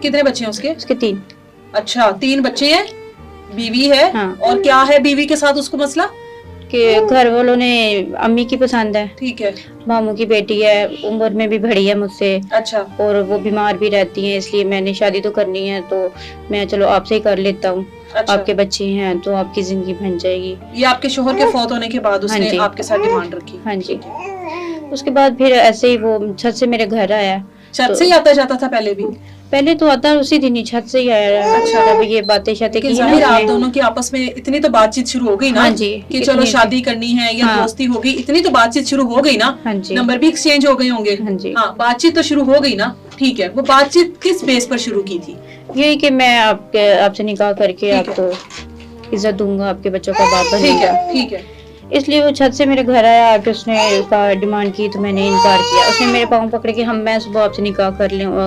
कितने बच्चे हैं उसके? उसके 3। अच्छा 3 बच्चे हैं, बीवी है। हाँ। और क्या है बीवी के साथ उसको मसला? कि घर वालों ने अम्मी की पसंद है, ठीक है। मामू की बेटी है, उम्र में भी बड़ी है मुझसे, अच्छा और वो बीमार भी रहती हैं, इसलिए मैंने शादी तो करनी है, तो मैं चलो आपसे ही कर लेता हूँ। अच्छा। आपके बच्चे हैं तो आपकी जिंदगी बन जाएगी। ये आपके शोहर के फौत होने के बाद हाँ उसने जी। आपके साथ डिमांड रखी? हाँ जी। उसके बाद फिर ऐसे ही वो छत से मेरे घर आया। छत तो से ही आता जाता था पहले भी? पहले तो आता उसी दिन ही छत से ही आया। अच्छा। जब ये बातें शातें लेकिन की ना जाहिर है आप उसने। दोनों की आपस में इतनी तो बातचीत शुरू हो गई ना? हाँ जी, कि चलो इतनी- शादी करनी है या हाँ। दोस्ती हो गई, इतनी तो बातचीत शुरू हो गई ना? हाँ जी। नंबर भी एक्सचेंज हो गए होंगे? हाँ जी। हाँ, बातचीत तो शुरू हो गई ना? ठीक है, वो बातचीत किस बेस पर शुरू की थी? यही कि मैं आपसे निकाह करके ठीक आपको इज्जत दूंगा, आपके बच्चों का बाप ठीक बनूंगा। है, ठीक है। इसलिए वो छत से मेरे घर आया, आके उसने डिमांड की तो मैंने इनकार किया। उसने मेरे पाँव पकड़े कि मैं सुबह आपसे निकाह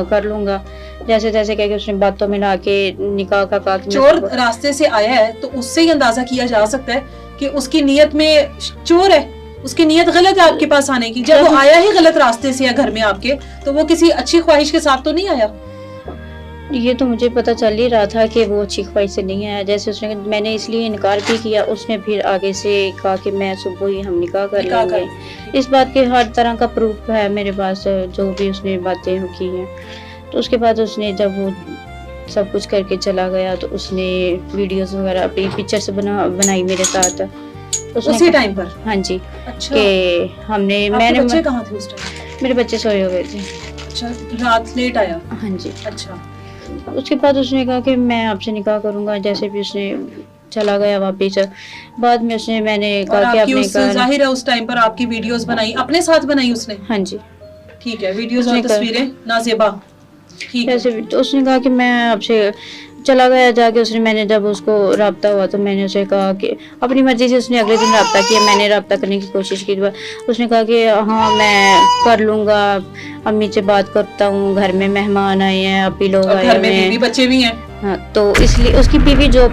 कर लूंगा, जैसे तैसे कह के उसने बातों में ला के निकाह का कहा कि मैं चोर सुबह- रास्ते से आया है तो उससे ही अंदाजा किया जा सकता है कि उसकी नीयत में चोर है, उसकी नीयत गलत है आपके पास आने की। जब वो आया ही गलत रास्ते से या घर में आपके, तो वो किसी अच्छी ख्वाहिश के साथ तो नहीं आया? ये तो मुझे पता चल ही रहा था कि वो अच्छी ख्वाहिश से नहीं आया। जैसे उसने, मैंने इसलिए इनकार भी किया, उसने फिर आगे से कहा कि मैं सुबह ही हम निकाह कर निकाह कर लेंगे। इस बात के हर तरह का प्रूफ है मेरे पास, जो भी उसने बातें की हैं। तो उसके बाद उसने जब वो सब कुछ करके चला गया तो उसने वीडियोस वगैरह अपनी पिक्चर्स बनाई मेरे साथ। उसने उसी टाइम पर? हाँ जी। अच्छा। कि हमने आपके बच्चे कहाँ थे उस टाइम? मेरे बच्चे सोए हुए थे। अच्छा, रात लेट आया? हाँ जी। अच्छा। उसके बाद उसने कहा कि मैं आपसे निकाह करूंगा, जैसे भी उसने चला गया वापिस। बाद में उसने, मैंने और कहा कि आपकी आपने उस कहा, जाहिर है उस टाइम पर आपकी वीडियोस बनाई, अपने साथ बनाई उसने? हाँ जी। ठीक है, वीडियोस और उसने कहा- तस्वीरें नाज़ेबा। ठीक है। जैसे भी तो उसने कहा कि मैं आपसे चला गया। जाके उसने, मैंने जब उसको राब्ता हुआ तो मैंने उसे कहा कि अपनी मर्जी से उसने अगले दिन राब्ता किया, मैंने राब्ता करने की कोशिश की। उसने कहा कि हाँ मैं कर लूंगा, अम्मी से बात करता हूँ, घर में मेहमान आए हैं, अभी लोग और आए घर में हुए बीवी हैं। बच्चे भी हैं? हाँ, तो इसलिए उसकी बीवी जो